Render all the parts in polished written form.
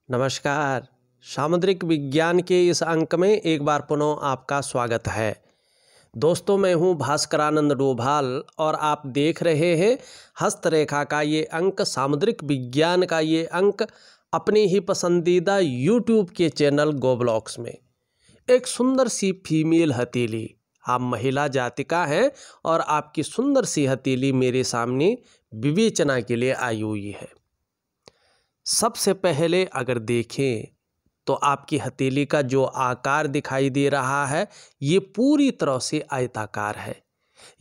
नमस्कार। सामुद्रिक विज्ञान के इस अंक में एक बार पुनः आपका स्वागत है। दोस्तों, मैं हूं भास्करानंद डोभाल और आप देख रहे हैं हस्तरेखा का ये अंक, सामुद्रिक विज्ञान का ये अंक अपनी ही पसंदीदा यूट्यूब के चैनल गोब्लॉक्स में। एक सुंदर सी फीमेल हथेली, आप महिला जातिका हैं और आपकी सुंदर सी हथेली मेरे सामने विवेचना के लिए आई हुई है। सबसे पहले अगर देखें तो आपकी हथेली का जो आकार दिखाई दे रहा है ये पूरी तरह से आयताकार है,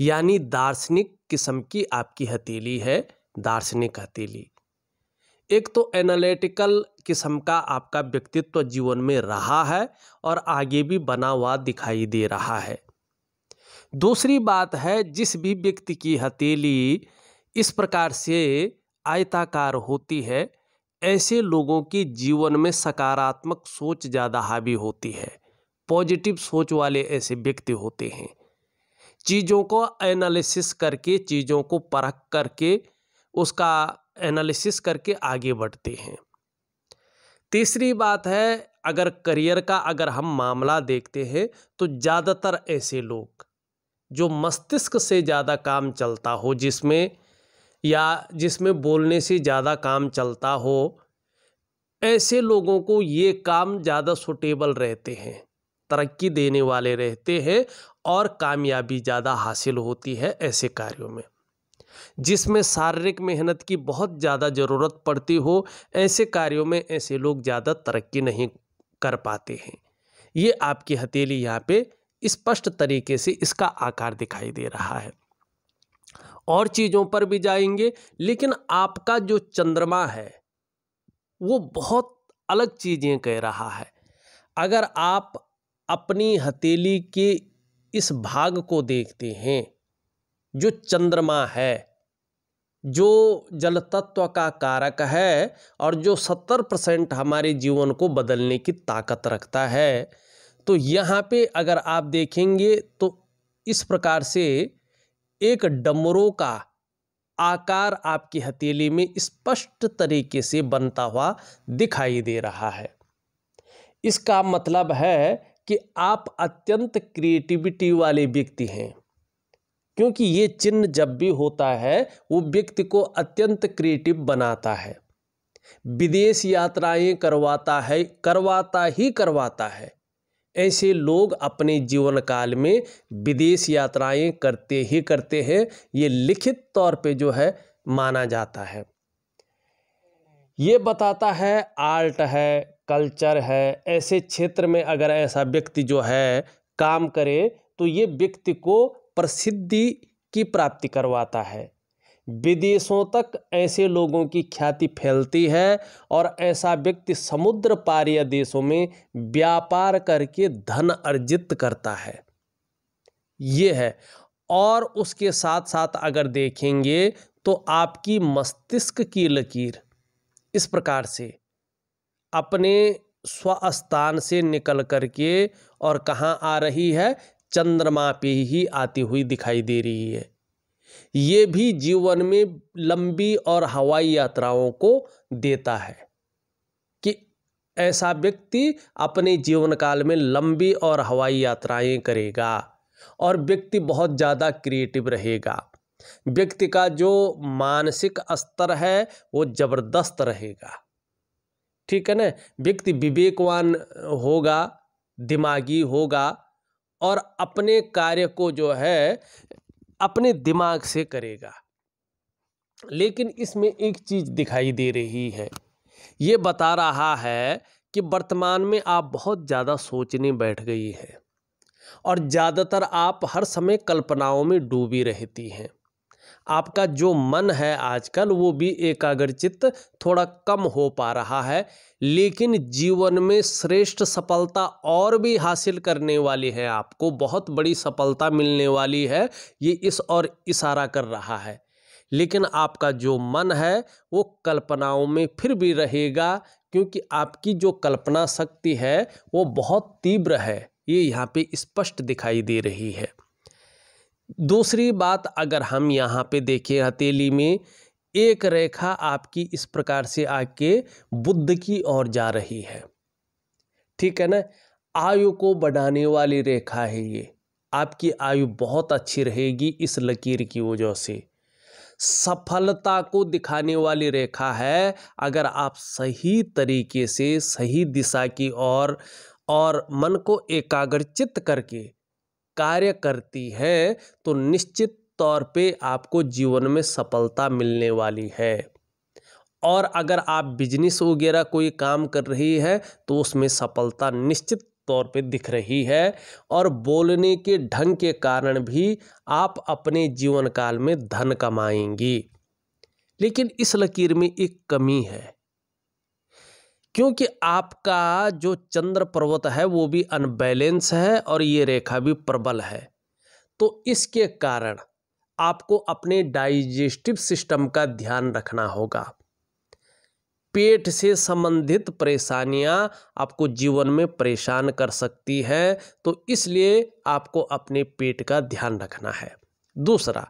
यानी दार्शनिक किस्म की आपकी हथेली है। दार्शनिक हथेली एक तो एनालिटिकल किस्म का आपका व्यक्तित्व जीवन में रहा है और आगे भी बना हुआ दिखाई दे रहा है। दूसरी बात है, जिस भी व्यक्ति की हथेली इस प्रकार से आयताकार होती है, ऐसे लोगों की जीवन में सकारात्मक सोच ज़्यादा हावी होती है। पॉजिटिव सोच वाले ऐसे व्यक्ति होते हैं, चीज़ों को एनालिसिस करके, चीज़ों को परख करके, उसका एनालिसिस करके आगे बढ़ते हैं। तीसरी बात है, अगर करियर का अगर हम मामला देखते हैं तो ज़्यादातर ऐसे लोग जो मस्तिष्क से ज़्यादा काम चलता हो, जिसमें बोलने से ज़्यादा काम चलता हो, ऐसे लोगों को ये काम ज़्यादा सूटेबल रहते हैं, तरक्की देने वाले रहते हैं और कामयाबी ज़्यादा हासिल होती है ऐसे कार्यों में। जिसमें शारीरिक मेहनत की बहुत ज़्यादा ज़रूरत पड़ती हो, ऐसे कार्यों में ऐसे लोग ज़्यादा तरक्की नहीं कर पाते हैं। ये आपकी हथेली यहाँ पे स्पष्ट तरीके से इसका आकार दिखाई दे रहा है। और चीज़ों पर भी जाएंगे, लेकिन आपका जो चंद्रमा है वो बहुत अलग चीज़ें कह रहा है। अगर आप अपनी हथेली के इस भाग को देखते हैं, जो चंद्रमा है, जो जल तत्व का कारक है और जो 70% हमारे जीवन को बदलने की ताकत रखता है, तो यहाँ पे अगर आप देखेंगे तो इस प्रकार से एक डमरू का आकार आपकी हथेली में स्पष्ट तरीके से बनता हुआ दिखाई दे रहा है। इसका मतलब है कि आप अत्यंत क्रिएटिविटी वाले व्यक्ति हैं, क्योंकि ये चिन्ह जब भी होता है वो व्यक्ति को अत्यंत क्रिएटिव बनाता है। विदेश यात्राएं करवाता है। ऐसे लोग अपने जीवन काल में विदेश यात्राएं करते हैं। ये लिखित तौर पे जो है माना जाता है। ये बताता है आर्ट है, कल्चर है, ऐसे क्षेत्र में अगर ऐसा व्यक्ति जो है काम करे तो ये व्यक्ति को प्रसिद्धि की प्राप्ति करवाता है। विदेशों तक ऐसे लोगों की ख्याति फैलती है और ऐसा व्यक्ति समुद्र पारीय देशों में व्यापार करके धन अर्जित करता है। ये है। और उसके साथ साथ अगर देखेंगे तो आपकी मस्तिष्क की लकीर इस प्रकार से अपने स्वस्थान से निकल करके और कहाँ आ रही है, चंद्रमा पे ही आती हुई दिखाई दे रही है। ये भी जीवन में लंबी और हवाई यात्राओं को देता है कि ऐसा व्यक्ति अपने जीवन काल में लंबी और हवाई यात्राएं करेगा और व्यक्ति बहुत ज़्यादा क्रिएटिव रहेगा। व्यक्ति का जो मानसिक स्तर है वो ज़बरदस्त रहेगा, ठीक है ना। व्यक्ति विवेकवान होगा, दिमागी होगा और अपने कार्य को जो है अपने दिमाग से करेगा। लेकिन इसमें एक चीज़ दिखाई दे रही है, ये बता रहा है कि वर्तमान में आप बहुत ज़्यादा सोचने बैठ गई हैं और ज़्यादातर आप हर समय कल्पनाओं में डूबी रहती हैं। आपका जो मन है आजकल वो भी एकाग्रचित्त थोड़ा कम हो पा रहा है, लेकिन जीवन में श्रेष्ठ सफलता और भी हासिल करने वाली है, आपको बहुत बड़ी सफलता मिलने वाली है, ये इस और इशारा कर रहा है। लेकिन आपका जो मन है वो कल्पनाओं में फिर भी रहेगा, क्योंकि आपकी जो कल्पना शक्ति है वो बहुत तीव्र है, ये यहाँ पे स्पष्ट दिखाई दे रही है। दूसरी बात, अगर हम यहाँ पे देखें हथेली में एक रेखा आपकी इस प्रकार से आके बुध की ओर जा रही है, ठीक है ना। आयु को बढ़ाने वाली रेखा है ये, आपकी आयु बहुत अच्छी रहेगी इस लकीर की वजह से। सफलता को दिखाने वाली रेखा है, अगर आप सही तरीके से सही दिशा की ओर और मन को एकाग्रचित्त करके कार्य करती है तो निश्चित तौर पे आपको जीवन में सफलता मिलने वाली है। और अगर आप बिजनेस वगैरह कोई काम कर रही है तो उसमें सफलता निश्चित तौर पे दिख रही है। और बोलने के ढंग के कारण भी आप अपने जीवन काल में धन कमाएंगी। लेकिन इस लकीर में एक कमी है, क्योंकि आपका जो चंद्र पर्वत है वो भी अनबैलेंस है और ये रेखा भी प्रबल है। तो इसके कारण आपको अपने डाइजेस्टिव सिस्टम का ध्यान रखना होगा। पेट से संबंधित परेशानियां आपको जीवन में परेशान कर सकती है, तो इसलिए आपको अपने पेट का ध्यान रखना है। दूसरा,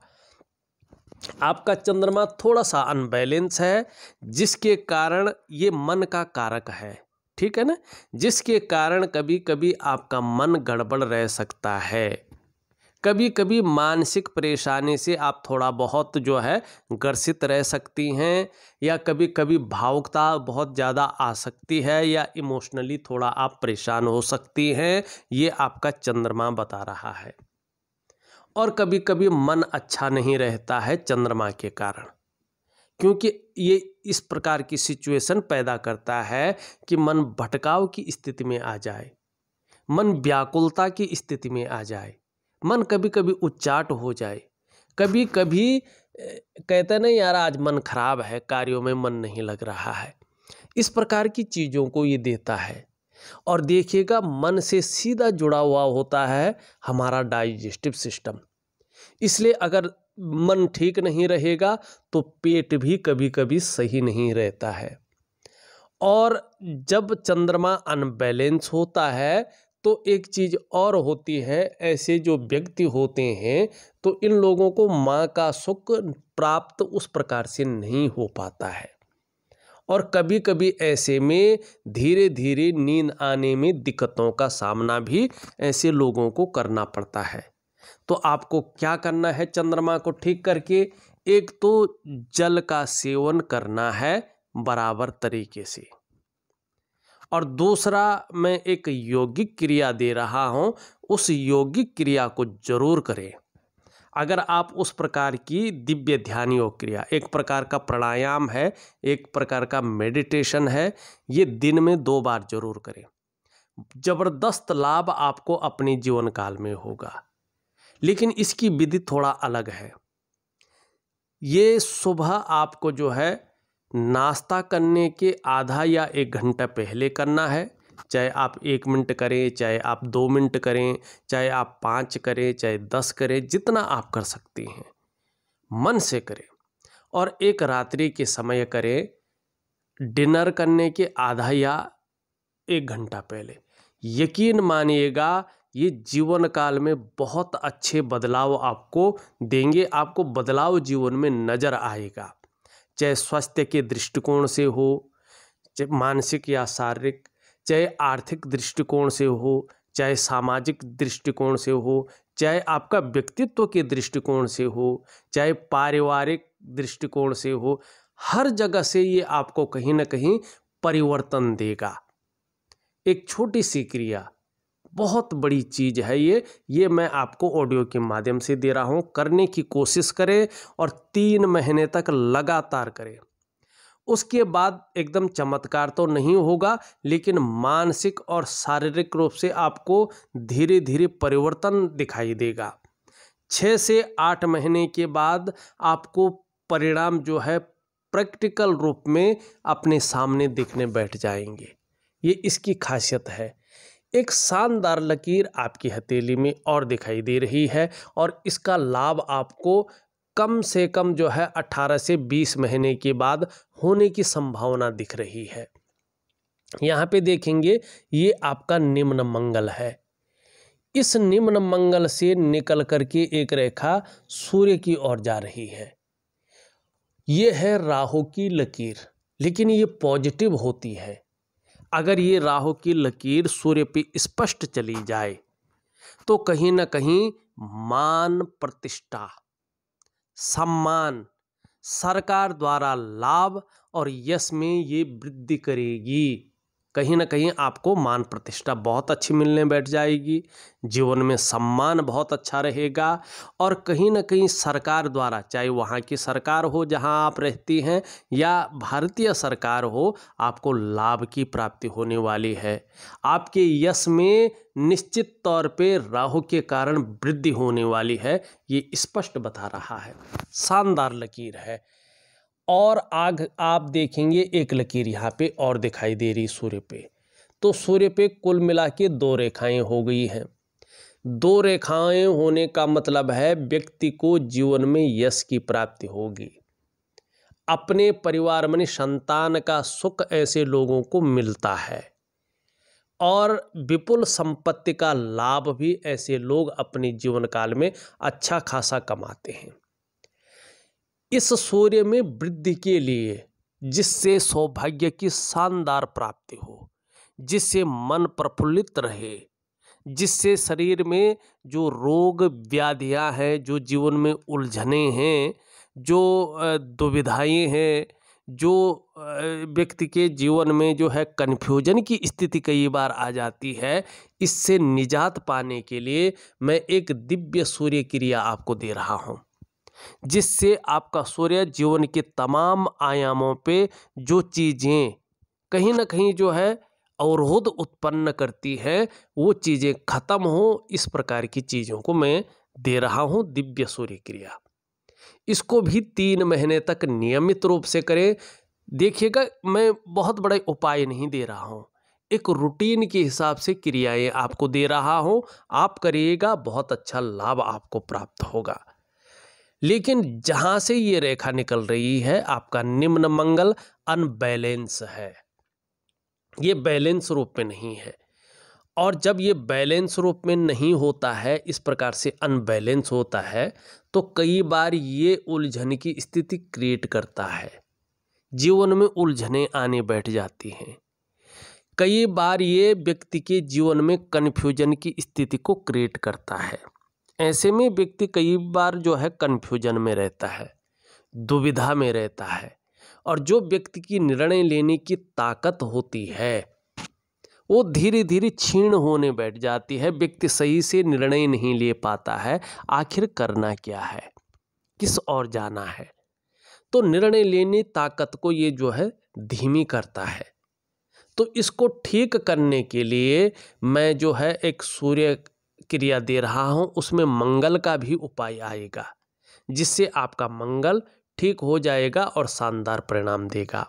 आपका चंद्रमा थोड़ा सा अनबैलेंस है, जिसके कारण ये मन का कारक है, ठीक है ना, जिसके कारण कभी कभी आपका मन गड़बड़ रह सकता है। कभी कभी मानसिक परेशानी से आप थोड़ा बहुत जो है ग्रसित रह सकती हैं, या कभी कभी भावुकता बहुत ज़्यादा आ सकती है, या इमोशनली थोड़ा आप परेशान हो सकती हैं, ये आपका चंद्रमा बता रहा है। और कभी कभी मन अच्छा नहीं रहता है चंद्रमा के कारण, क्योंकि ये इस प्रकार की सिचुएशन पैदा करता है कि मन भटकाव की स्थिति में आ जाए, मन व्याकुलता की स्थिति में आ जाए, मन कभी कभी उच्चाट हो जाए, कभी कभी कहते हैं ना यार आज मन खराब है, कार्यों में मन नहीं लग रहा है, इस प्रकार की चीज़ों को ये देता है। और देखिएगा, मन से सीधा जुड़ा हुआ होता है हमारा डाइजेस्टिव सिस्टम, इसलिए अगर मन ठीक नहीं रहेगा तो पेट भी कभी कभी सही नहीं रहता है। और जब चंद्रमा अनबैलेंस होता है तो एक चीज़ और होती है, ऐसे जो व्यक्ति होते हैं तो इन लोगों को माँ का सुख प्राप्त उस प्रकार से नहीं हो पाता है, और कभी कभी ऐसे में धीरे धीरे नींद आने में दिक्कतों का सामना भी ऐसे लोगों को करना पड़ता है। तो आपको क्या करना है चंद्रमा को ठीक करके? एक तो जल का सेवन करना है बराबर तरीके से, और दूसरा मैं एक यौगिक क्रिया दे रहा हूँ, उस यौगिक क्रिया को जरूर करें। अगर आप उस प्रकार की दिव्य ध्यान योग क्रिया, एक प्रकार का प्राणायाम है, एक प्रकार का मेडिटेशन है, ये दिन में 2 बार जरूर करें। जबरदस्त लाभ आपको अपने जीवन काल में होगा। लेकिन इसकी विधि थोड़ा अलग है। ये सुबह आपको जो है नाश्ता करने के आधा या 1 घंटा पहले करना है, चाहे आप 1 मिनट करें, चाहे आप 2 मिनट करें, चाहे आप 5 करें, चाहे 10 करें, जितना आप कर सकती हैं मन से करें। और एक रात्रि के समय करें, डिनर करने के आधा या 1 घंटा पहले। यकीन मानिएगा, ये जीवन काल में बहुत अच्छे बदलाव आपको देंगे, आपको बदलाव जीवन में नज़र आएगा, चाहे स्वास्थ्य के दृष्टिकोण से हो, चाहे मानसिक या शारीरिक, चाहे आर्थिक दृष्टिकोण से हो, चाहे सामाजिक दृष्टिकोण से हो, चाहे आपका व्यक्तित्व के दृष्टिकोण से हो, चाहे पारिवारिक दृष्टिकोण से हो, हर जगह से ये आपको कहीं ना कहीं परिवर्तन देगा। एक छोटी सी क्रिया, बहुत बड़ी चीज़ है ये मैं आपको ऑडियो के माध्यम से दे रहा हूँ। करने की कोशिश करें और 3 महीने तक लगातार करें। उसके बाद एकदम चमत्कार तो नहीं होगा, लेकिन मानसिक और शारीरिक रूप से आपको धीरे धीरे परिवर्तन दिखाई देगा। 6 से 8 महीने के बाद आपको परिणाम जो है प्रैक्टिकल रूप में अपने सामने दिखने बैठ जाएंगे। ये इसकी खासियत है। एक शानदार लकीर आपकी हथेली में और दिखाई दे रही है, और इसका लाभ आपको कम से कम जो है 18 से 20 महीने के बाद होने की संभावना दिख रही है। यहाँ पे देखेंगे, ये आपका निम्न मंगल है। इस निम्न मंगल से निकल करके एक रेखा सूर्य की ओर जा रही है। ये है राहु की लकीर, लेकिन ये पॉजिटिव होती है। अगर ये राहु की लकीर सूर्य पे स्पष्ट चली जाए तो कहीं ना कहीं मान प्रतिष्ठा, सम्मान, सरकार द्वारा लाभ और यश में ये वृद्धि करेगी। कहीं ना कहीं आपको मान प्रतिष्ठा बहुत अच्छी मिलने बैठ जाएगी, जीवन में सम्मान बहुत अच्छा रहेगा और कहीं ना कहीं सरकार द्वारा, चाहे वहाँ की सरकार हो जहाँ आप रहती हैं या भारतीय सरकार हो, आपको लाभ की प्राप्ति होने वाली है। आपके यश में निश्चित तौर पे राहु के कारण वृद्धि होने वाली है, ये स्पष्ट बता रहा है। शानदार लकीर है। और आग आप देखेंगे एक लकीर यहाँ पे और दिखाई दे रही सूर्य पे, तो सूर्य पे कुल मिला के 2 रेखाएं हो गई हैं। 2 रेखाएं होने का मतलब है व्यक्ति को जीवन में यश की प्राप्ति होगी, अपने परिवार में संतान का सुख ऐसे लोगों को मिलता है और विपुल संपत्ति का लाभ भी ऐसे लोग अपने जीवन काल में अच्छा खासा कमाते हैं। इस सूर्य में वृद्धि के लिए, जिससे सौभाग्य की शानदार प्राप्ति हो, जिससे मन प्रफुल्लित रहे, जिससे शरीर में जो रोग व्याधियां हैं, जो जीवन में उलझने हैं, जो दुविधाएं हैं, जो व्यक्ति के जीवन में जो है कन्फ्यूजन की स्थिति कई बार आ जाती है, इससे निजात पाने के लिए मैं एक दिव्य सूर्य क्रिया आपको दे रहा हूँ, जिससे आपका सूर्य जीवन के तमाम आयामों पे जो चीज़ें कहीं ना कहीं जो है अवरोध उत्पन्न करती है, वो चीज़ें खत्म हो। इस प्रकार की चीज़ों को मैं दे रहा हूँ दिव्य सूर्य क्रिया। इसको भी 3 महीने तक नियमित रूप से करें। देखिएगा, मैं बहुत बड़े उपाय नहीं दे रहा हूँ, एक रूटीन के हिसाब से क्रियाएं आपको दे रहा हूँ। आप करिएगा, बहुत अच्छा लाभ आपको प्राप्त होगा। लेकिन जहाँ से ये रेखा निकल रही है, आपका निम्न मंगल अनबैलेंस है, ये बैलेंस रूप में नहीं है। और जब ये बैलेंस रूप में नहीं होता है, इस प्रकार से अनबैलेंस होता है, तो कई बार ये उलझन की स्थिति क्रिएट करता है, जीवन में उलझने आने बैठ जाती हैं। कई बार ये व्यक्ति के जीवन में कन्फ्यूजन की स्थिति को क्रिएट करता है। ऐसे में व्यक्ति कई बार जो है कन्फ्यूजन में रहता है, दुविधा में रहता है, और जो व्यक्ति की निर्णय लेने की ताकत होती है वो धीरे धीरे क्षीण होने बैठ जाती है। व्यक्ति सही से निर्णय नहीं ले पाता है, आखिर करना क्या है, किस ओर जाना है। तो निर्णय लेने ताकत को ये जो है धीमी करता है। तो इसको ठीक करने के लिए मैं जो है एक सूर्य क्रिया दे रहा हूँ, उसमें मंगल का भी उपाय आएगा, जिससे आपका मंगल ठीक हो जाएगा और शानदार परिणाम देगा।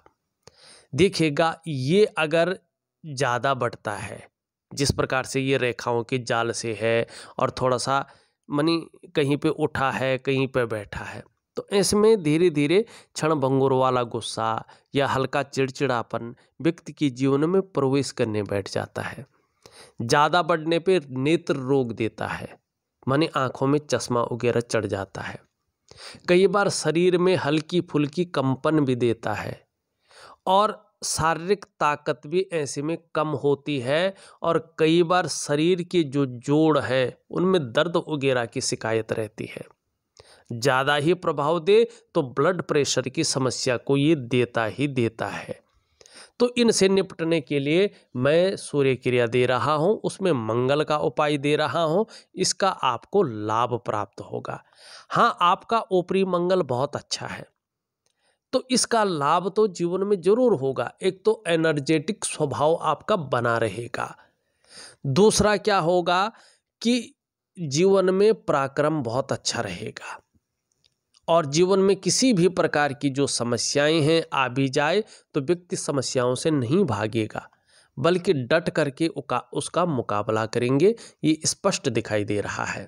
देखिएगा, ये अगर ज़्यादा बढ़ता है, जिस प्रकार से ये रेखाओं के जाल से है और थोड़ा सा मनी कहीं पे उठा है, कहीं पे बैठा है, तो इसमें धीरे धीरे क्षण भंगुर वाला गुस्सा या हल्का चिड़चिड़ापन व्यक्ति के जीवन में प्रवेश करने बैठ जाता है। ज़्यादा बढ़ने पे नेत्र रोग देता है, माने आँखों में चश्मा वगैरह चढ़ जाता है। कई बार शरीर में हल्की फुल्की कंपन भी देता है और शारीरिक ताकत भी ऐसे में कम होती है, और कई बार शरीर के जो जोड़ है उनमें दर्द वगैरह की शिकायत रहती है। ज़्यादा ही प्रभाव दे तो ब्लड प्रेशर की समस्या को ये देता ही देता है। तो इनसे निपटने के लिए मैं सूर्य क्रिया दे रहा हूँ, उसमें मंगल का उपाय दे रहा हूँ, इसका आपको लाभ प्राप्त होगा। हाँ, आपका ऊपरी मंगल बहुत अच्छा है, तो इसका लाभ तो जीवन में जरूर होगा। एक तो एनर्जेटिक स्वभाव आपका बना रहेगा, दूसरा क्या होगा कि जीवन में पराक्रम बहुत अच्छा रहेगा, और जीवन में किसी भी प्रकार की जो समस्याएं हैं आ भी जाए तो व्यक्ति समस्याओं से नहीं भागेगा, बल्कि डट करके उसका मुकाबला करेंगे। ये स्पष्ट दिखाई दे रहा है।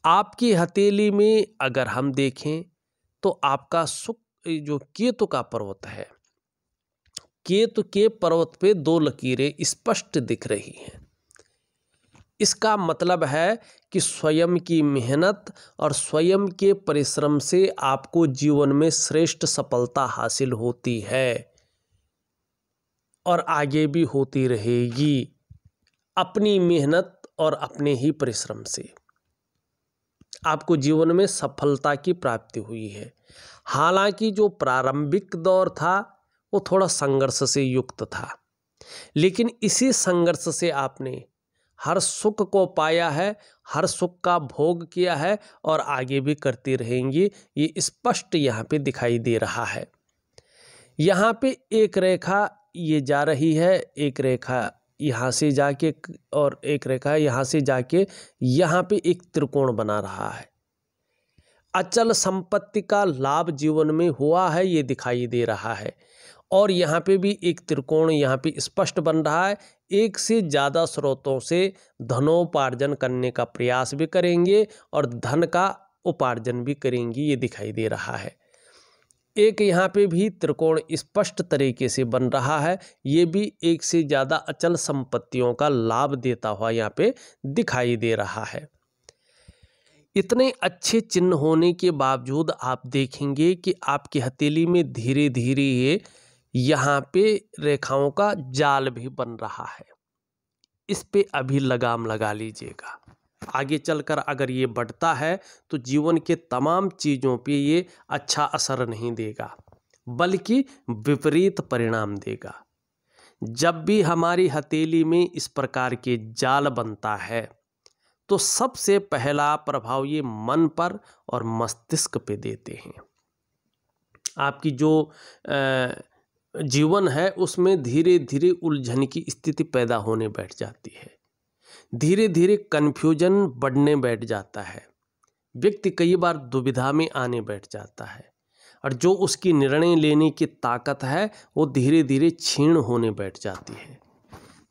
आपकी हथेली में अगर हम देखें तो आपका सुख जो केतु का पर्वत है, केतु के पर्वत पे 2 लकीरें स्पष्ट दिख रही हैं। इसका मतलब है कि स्वयं की मेहनत और स्वयं के परिश्रम से आपको जीवन में श्रेष्ठ सफलता हासिल होती है और आगे भी होती रहेगी, अपनी मेहनत और अपने ही परिश्रम से आपको जीवन में सफलता की प्राप्ति हुई है। हालांकि जो प्रारंभिक दौर था वो थोड़ा संघर्ष से युक्त था, लेकिन इसी संघर्ष से आपने हर सुख को पाया है, हर सुख का भोग किया है और आगे भी करती रहेंगी। ये स्पष्ट यहाँ पे दिखाई दे रहा है। यहाँ पे एक रेखा ये जा रही है, एक रेखा यहाँ से जाके और एक रेखा यहाँ से जाके यहाँ पे एक त्रिकोण बना रहा है। अचल संपत्ति का लाभ जीवन में हुआ है ये दिखाई दे रहा है। और यहाँ पे भी एक त्रिकोण यहाँ पे स्पष्ट बन रहा है। एक से ज़्यादा स्रोतों से धनोपार्जन करने का प्रयास भी करेंगे और धन का उपार्जन भी करेंगी, ये दिखाई दे रहा है। एक यहाँ पे भी त्रिकोण स्पष्ट तरीके से बन रहा है, ये भी एक से ज़्यादा अचल संपत्तियों का लाभ देता हुआ यहाँ पे दिखाई दे रहा है। इतने अच्छे चिन्ह होने के बावजूद आप देखेंगे कि आपकी हथेली में धीरे धीरे ये यहाँ पे रेखाओं का जाल भी बन रहा है। इस पे अभी लगाम लगा लीजिएगा। आगे चलकर अगर ये बढ़ता है तो जीवन के तमाम चीज़ों पे ये अच्छा असर नहीं देगा, बल्कि विपरीत परिणाम देगा। जब भी हमारी हथेली में इस प्रकार के जाल बनता है तो सबसे पहला प्रभाव ये मन पर और मस्तिष्क पे देते हैं। आपकी जो जीवन है उसमें धीरे धीरे उलझन की स्थिति पैदा होने बैठ जाती है, धीरे धीरे कन्फ्यूजन बढ़ने बैठ जाता है, व्यक्ति कई बार दुविधा में आने बैठ जाता है और जो उसकी निर्णय लेने की ताकत है वो धीरे धीरे क्षीण होने बैठ जाती है।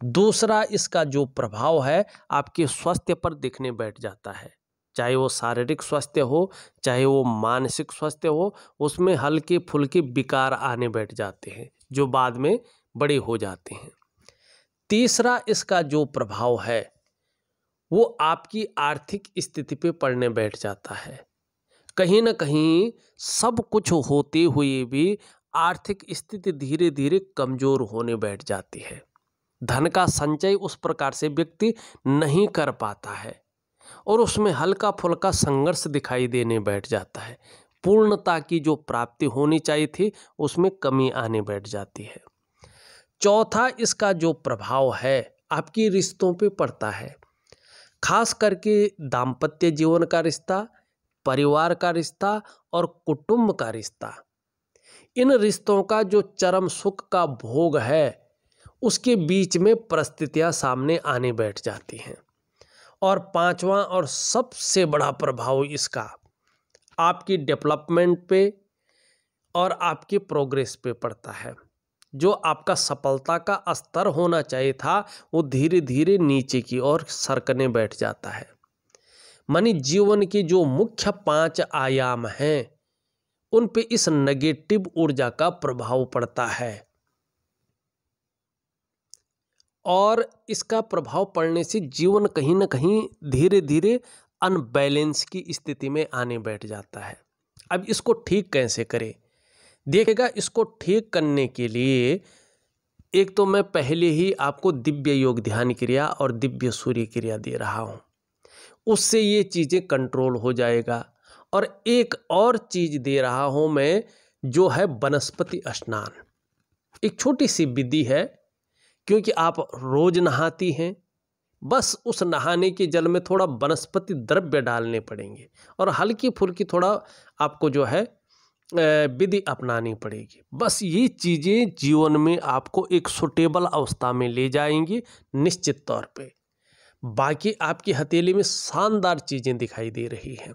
दूसरा, इसका जो प्रभाव है आपके स्वास्थ्य पर दिखने बैठ जाता है, चाहे वो शारीरिक स्वास्थ्य हो चाहे वो मानसिक स्वास्थ्य हो, उसमें हल्के फुल्के विकार आने बैठ जाते हैं जो बाद में बड़े हो जाते हैं। तीसरा, इसका जो प्रभाव है वो आपकी आर्थिक स्थिति पे पड़ने बैठ जाता है। कहीं ना कहीं सब कुछ होते हुए भी आर्थिक स्थिति धीरे धीरे कमज़ोर होने बैठ जाती है। धन का संचय उस प्रकार से व्यक्ति नहीं कर पाता है और उसमें हल्का फुल्का संघर्ष दिखाई देने बैठ जाता है। पूर्णता की जो प्राप्ति होनी चाहिए थी उसमें कमी आने बैठ जाती है। चौथा, इसका जो प्रभाव है आपकी रिश्तों पे पड़ता है, खास करके दाम्पत्य जीवन का रिश्ता, परिवार का रिश्ता और कुटुंब का रिश्ता। इन रिश्तों का जो चरम सुख का भोग है उसके बीच में परिस्थितियां सामने आने बैठ जाती हैं। और पांचवा और सबसे बड़ा प्रभाव इसका आपकी डेवलपमेंट पे और आपकी प्रोग्रेस पे पड़ता है। जो आपका सफलता का स्तर होना चाहिए था वो धीरे धीरे नीचे की ओर सरकने बैठ जाता है। मानी जीवन के जो मुख्य 5 आयाम हैं उन पे इस नेगेटिव ऊर्जा का प्रभाव पड़ता है और इसका प्रभाव पड़ने से जीवन कहीं ना कहीं धीरे धीरे अनबैलेंस की स्थिति में आने बैठ जाता है। अब इसको ठीक कैसे करें? देखिएगा, इसको ठीक करने के लिए एक तो मैं पहले ही आपको दिव्य योग ध्यान क्रिया और दिव्य सूर्य क्रिया दे रहा हूँ, उससे ये चीज़ें कंट्रोल हो जाएगा। और एक और चीज़ दे रहा हूँ मैं जो है वनस्पति स्नान। एक छोटी सी विधि है, क्योंकि आप रोज नहाती हैं, बस उस नहाने के जल में थोड़ा वनस्पति द्रव्य डालने पड़ेंगे और हल्की फुल्की थोड़ा आपको जो है विधि अपनानी पड़ेगी। बस ये चीज़ें जीवन में आपको एक सुटेबल अवस्था में ले जाएंगी निश्चित तौर पे। बाकी आपकी हथेली में शानदार चीज़ें दिखाई दे रही हैं।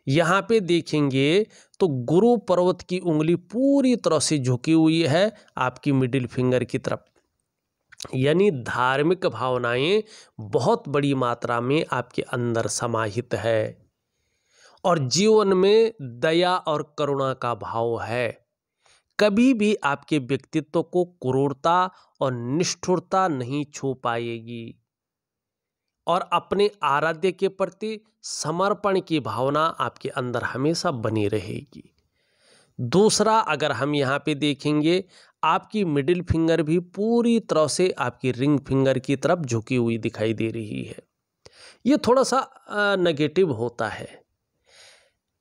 यहाँ पे देखेंगे तो गुरु पर्वत की उंगली पूरी तरह से झुकी हुई है आपकी मिडिल फिंगर की तरफ, यानी धार्मिक भावनाएं बहुत बड़ी मात्रा में आपके अंदर समाहित है और जीवन में दया और करुणा का भाव है। कभी भी आपके व्यक्तित्व को क्रूरता और निष्ठुरता नहीं छू पाएगी और अपने आराध्य के प्रति समर्पण की भावना आपके अंदर हमेशा बनी रहेगी। दूसरा, अगर हम यहाँ पे देखेंगे, आपकी मिडिल फिंगर भी पूरी तरह से आपकी रिंग फिंगर की तरफ झुकी हुई दिखाई दे रही है। ये थोड़ा सा नेगेटिव होता है।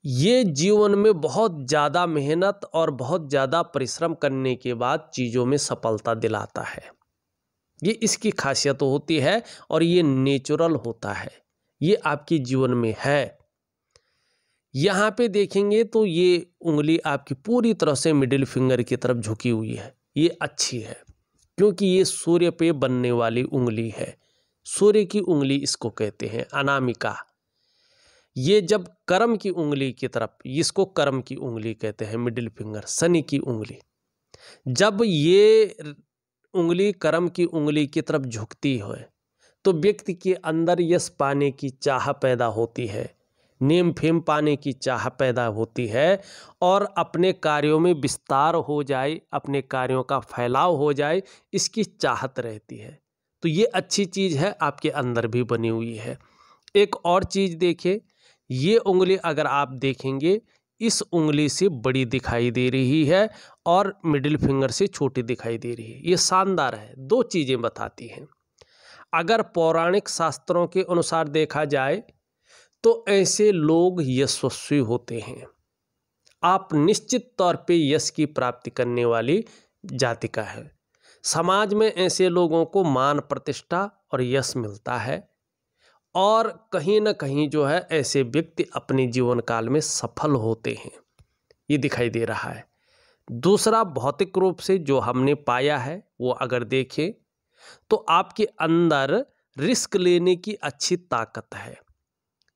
ये जीवन में बहुत ज़्यादा मेहनत और बहुत ज़्यादा परिश्रम करने के बाद चीज़ों में सफलता दिलाता है। ये इसकी खासियत होती है और ये नेचुरल होता है, ये आपके जीवन में है। यहाँ पे देखेंगे तो ये उंगली आपकी पूरी तरह से मिडिल फिंगर की तरफ झुकी हुई है। ये अच्छी है क्योंकि ये सूर्य पे बनने वाली उंगली है। सूर्य की उंगली इसको कहते हैं, अनामिका। ये जब कर्म की उंगली की तरफ, इसको कर्म की उंगली कहते हैं, मिडिल फिंगर, शनि की उंगली। जब ये उंगली कर्म की उंगली की तरफ झुकती है तो व्यक्ति के अंदर यश पाने की चाह पैदा होती है, नेम फेम पाने की चाह पैदा होती है और अपने कार्यों में विस्तार हो जाए, अपने कार्यों का फैलाव हो जाए, इसकी चाहत रहती है। तो ये अच्छी चीज़ है, आपके अंदर भी बनी हुई है। एक और चीज़ देखिए, ये उंगली अगर आप देखेंगे, इस उंगली से बड़ी दिखाई दे रही है और मिडिल फिंगर से छोटी दिखाई दे रही है। ये शानदार है, दो चीज़ें बताती हैं। अगर पौराणिक शास्त्रों के अनुसार देखा जाए तो ऐसे लोग यशस्वी होते हैं। आप निश्चित तौर पे यश की प्राप्ति करने वाली जातिका है। समाज में ऐसे लोगों को मान प्रतिष्ठा और यश मिलता है और कहीं ना कहीं जो है ऐसे व्यक्ति अपने जीवन काल में सफल होते हैं, ये दिखाई दे रहा है। दूसरा, भौतिक रूप से जो हमने पाया है वो अगर देखें तो आपके अंदर रिस्क लेने की अच्छी ताकत है,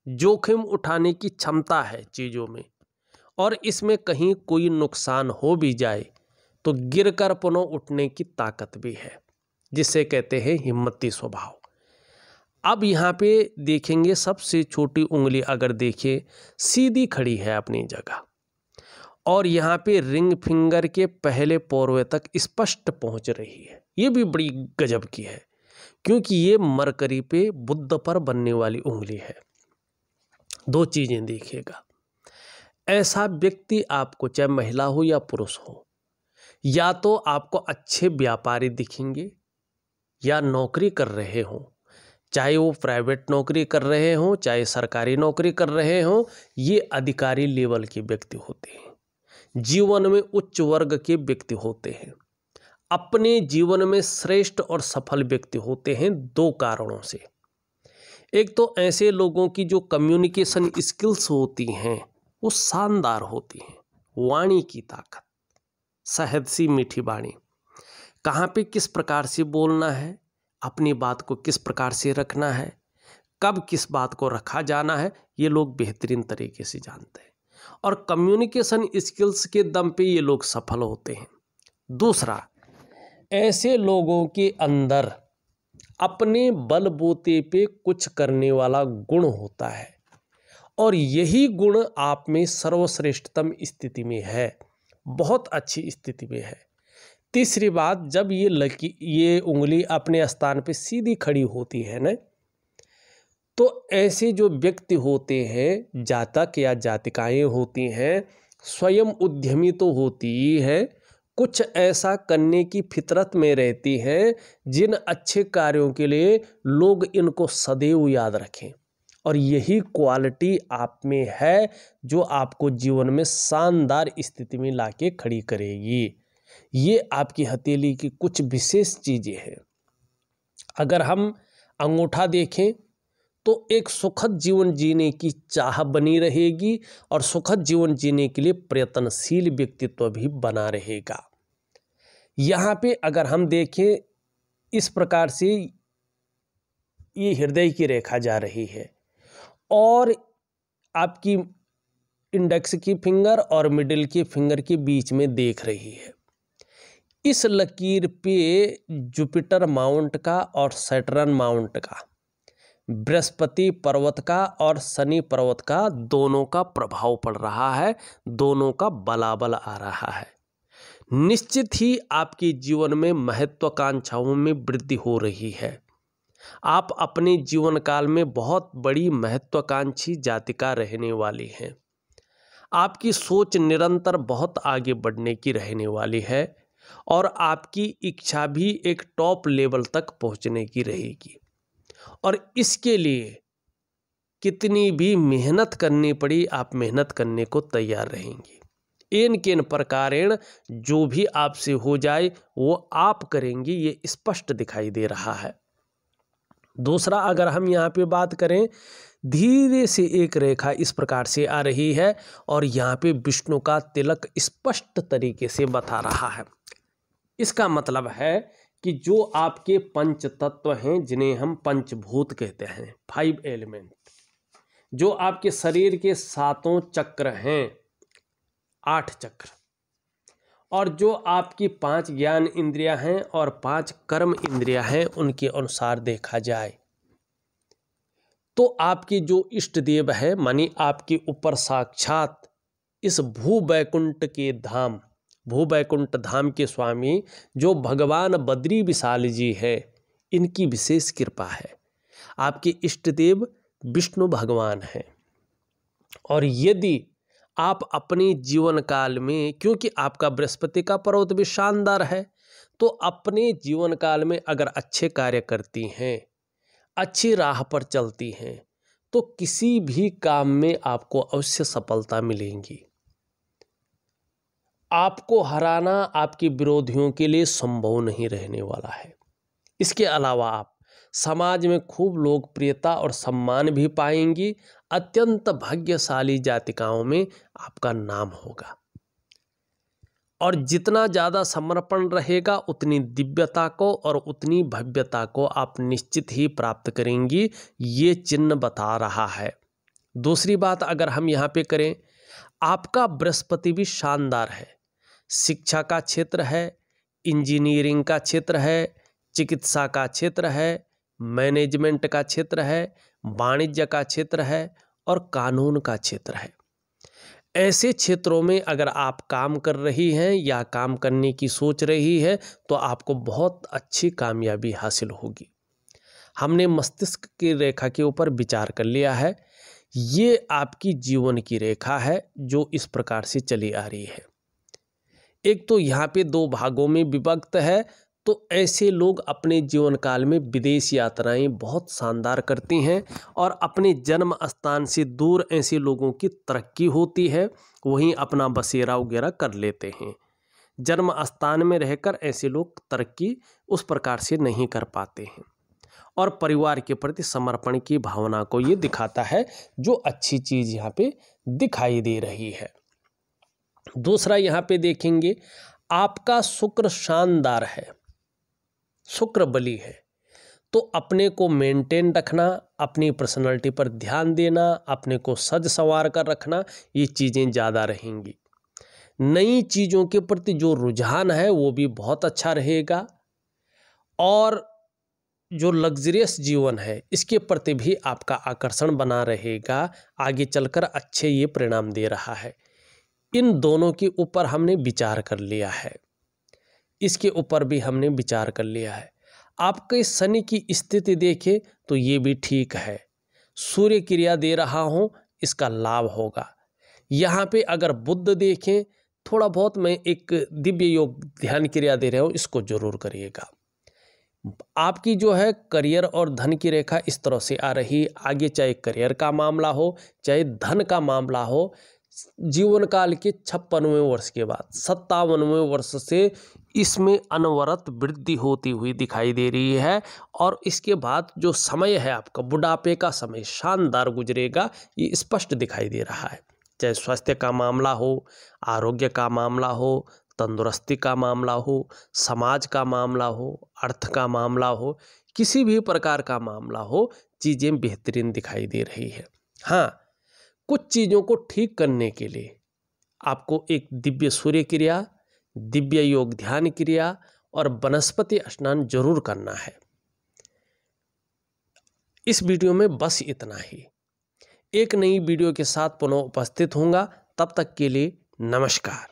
जोखिम उठाने की क्षमता है चीज़ों में, और इसमें कहीं कोई नुकसान हो भी जाए तो गिरकर पुनः उठने की ताकत भी है, जिसे कहते हैं हिम्मती स्वभाव। अब यहाँ पे देखेंगे, सबसे छोटी उंगली अगर देखें, सीधी खड़ी है अपनी जगह और यहाँ पे रिंग फिंगर के पहले पोरवे तक स्पष्ट पहुँच रही है। ये भी बड़ी गजब की है क्योंकि ये मरकरी पे बुध पर बनने वाली उंगली है। दो चीज़ें देखिएगा, ऐसा व्यक्ति आपको, चाहे महिला हो या पुरुष हो, या तो आपको अच्छे व्यापारी दिखेंगे या नौकरी कर रहे हों, चाहे वो प्राइवेट नौकरी कर रहे हों चाहे सरकारी नौकरी कर रहे हों, ये अधिकारी लेवल के व्यक्ति होते हैं, जीवन में उच्च वर्ग के व्यक्ति होते हैं, अपने जीवन में श्रेष्ठ और सफल व्यक्ति होते हैं। दो कारणों से। एक तो ऐसे लोगों की जो कम्युनिकेशन स्किल्स होती हैं वो शानदार होती हैं, वाणी की ताकत, सहज सी मीठी वाणी, कहाँ पे किस प्रकार से बोलना है, अपनी बात को किस प्रकार से रखना है, कब किस बात को रखा जाना है, ये लोग बेहतरीन तरीके से जानते हैं और कम्युनिकेशन स्किल्स के दम पे ये लोग सफल होते हैं। दूसरा, ऐसे लोगों के अंदर अपने बलबूते पे कुछ करने वाला गुण होता है और यही गुण आप में सर्वश्रेष्ठतम स्थिति में है, बहुत अच्छी स्थिति में है। तीसरी बात, जब ये उंगली अपने स्थान पे सीधी खड़ी होती है ना, तो ऐसे जो व्यक्ति होते हैं, जातक या जातिकाएं होती हैं, स्वयं उद्यमी तो होती ही है, कुछ ऐसा करने की फितरत में रहती हैं जिन अच्छे कार्यों के लिए लोग इनको सदैव याद रखें, और यही क्वालिटी आप में है जो आपको जीवन में शानदार स्थिति में लाके खड़ी करेगी। ये आपकी हथेली की कुछ विशेष चीज़ें हैं। अगर हम अंगूठा देखें तो एक सुखद जीवन जीने की चाह बनी रहेगी और सुखद जीवन जीने के लिए प्रयत्नशील व्यक्तित्व भी बना रहेगा। यहाँ पे अगर हम देखें, इस प्रकार से ये हृदय की रेखा जा रही है और आपकी इंडेक्स की फिंगर और मिडिल की फिंगर के बीच में देख रही है। इस लकीर पे जुपिटर माउंट का और सैटर्न माउंट का, बृहस्पति पर्वत का और शनि पर्वत का, दोनों का प्रभाव पड़ रहा है, दोनों का बलाबल आ रहा है। निश्चित ही आपके जीवन में महत्वाकांक्षाओं में वृद्धि हो रही है। आप अपने जीवन काल में बहुत बड़ी महत्वाकांक्षी जातिका रहने वाली हैं। आपकी सोच निरंतर बहुत आगे बढ़ने की रहने वाली है और आपकी इच्छा भी एक टॉप लेवल तक पहुंचने की रहेगी। और इसके लिए कितनी भी मेहनत करनी पड़ी, आप मेहनत करने को तैयार रहेंगी। एन केन प्रकारेण जो भी आपसे हो जाए वो आप करेंगी, ये स्पष्ट दिखाई दे रहा है। दूसरा, अगर हम यहाँ पे बात करें, धीरे से एक रेखा इस प्रकार से आ रही है और यहाँ पे विष्णु का तिलक स्पष्ट तरीके से बता रहा है। इसका मतलब है कि जो आपके पंच तत्व हैं, जिन्हें हम पंचभूत कहते हैं, 5 एलिमेंट, जो आपके शरीर के 7 चक्र हैं, 8 चक्र, और जो आपकी 5 ज्ञान इंद्रियां हैं और 5 कर्म इंद्रियां हैं, उनके अनुसार देखा जाए तो आपके जो इष्ट देव है, मानी आपके ऊपर साक्षात इस भूवैकुंठ के धाम, भूवैकुंठ धाम के स्वामी जो भगवान बद्री विशाल जी है, इनकी विशेष कृपा है। आपके इष्ट देव विष्णु भगवान हैं। और यदि आप अपने जीवन काल में, क्योंकि आपका बृहस्पति का पर्वत भी शानदार है, तो अपने जीवन काल में अगर अच्छे कार्य करती हैं, अच्छी राह पर चलती हैं, तो किसी भी काम में आपको अवश्य सफलता मिलेगी। आपको हराना आपके विरोधियों के लिए संभव नहीं रहने वाला है। इसके अलावा आप समाज में खूब लोकप्रियता और सम्मान भी पाएंगी। अत्यंत भाग्यशाली जातिकाओं में आपका नाम होगा और जितना ज़्यादा समर्पण रहेगा उतनी दिव्यता को और उतनी भव्यता को आप निश्चित ही प्राप्त करेंगी, ये चिन्ह बता रहा है। दूसरी बात अगर हम यहाँ पे करें, आपका बृहस्पति भी शानदार है। शिक्षा का क्षेत्र है, इंजीनियरिंग का क्षेत्र है, चिकित्सा का क्षेत्र है, मैनेजमेंट का क्षेत्र है, वाणिज्य का क्षेत्र है और कानून का क्षेत्र है। ऐसे क्षेत्रों में अगर आप काम कर रही हैं या काम करने की सोच रही है तो आपको बहुत अच्छी कामयाबी हासिल होगी। हमने मस्तिष्क की रेखा के ऊपर विचार कर लिया है। ये आपकी जीवन की रेखा है जो इस प्रकार से चली आ रही है। एक तो यहाँ पे 2 भागों में विभक्त है, तो ऐसे लोग अपने जीवन काल में विदेश यात्राएं बहुत शानदार करती हैं और अपने जन्म स्थान से दूर ऐसे लोगों की तरक्की होती है, वहीं अपना बसेरा वगैरह कर लेते हैं। जन्म स्थान में रहकर ऐसे लोग तरक्की उस प्रकार से नहीं कर पाते हैं और परिवार के प्रति समर्पण की भावना को ये दिखाता है, जो अच्छी चीज़ यहाँ पे दिखाई दे रही है। दूसरा यहाँ पे देखेंगे, आपका शुक्र शानदार है, शुक्र बली है, तो अपने को मेंटेन रखना, अपनी पर्सनालिटी पर ध्यान देना, अपने को सज संवार कर रखना, ये चीज़ें ज़्यादा रहेंगी। नई चीज़ों के प्रति जो रुझान है वो भी बहुत अच्छा रहेगा और जो लग्जरियस जीवन है इसके प्रति भी आपका आकर्षण बना रहेगा। आगे चलकर अच्छे ये परिणाम दे रहा है। इन दोनों के ऊपर हमने विचार कर लिया है, इसके ऊपर भी हमने विचार कर लिया है। आपके शनि की स्थिति देखें तो ये भी ठीक है, सूर्य क्रिया दे रहा हूँ, इसका लाभ होगा। यहाँ पे अगर बुध देखें, थोड़ा बहुत मैं एक दिव्य योग ध्यान क्रिया दे रहा हूँ, इसको जरूर करिएगा। आपकी जो है करियर और धन की रेखा इस तरह से आ रही, आगे चाहे करियर का मामला हो चाहे धन का मामला हो, जीवन काल के 56वें वर्ष के बाद 57वें वर्ष से इसमें अनवरत वृद्धि होती हुई दिखाई दे रही है और इसके बाद जो समय है आपका बुढ़ापे का समय शानदार गुजरेगा, ये स्पष्ट दिखाई दे रहा है। चाहे स्वास्थ्य का मामला हो, आरोग्य का मामला हो, तंदुरुस्ती का मामला हो, समाज का मामला हो, अर्थ का मामला हो, किसी भी प्रकार का मामला हो, चीज़ें बेहतरीन दिखाई दे रही है। हाँ, कुछ चीज़ों को ठीक करने के लिए आपको एक दिव्य सूर्य क्रिया, दिव्य योग ध्यान क्रिया और वनस्पति स्नान जरूर करना है। इस वीडियो में बस इतना ही। एक नई वीडियो के साथ पुनः उपस्थित होऊंगा, तब तक के लिए नमस्कार।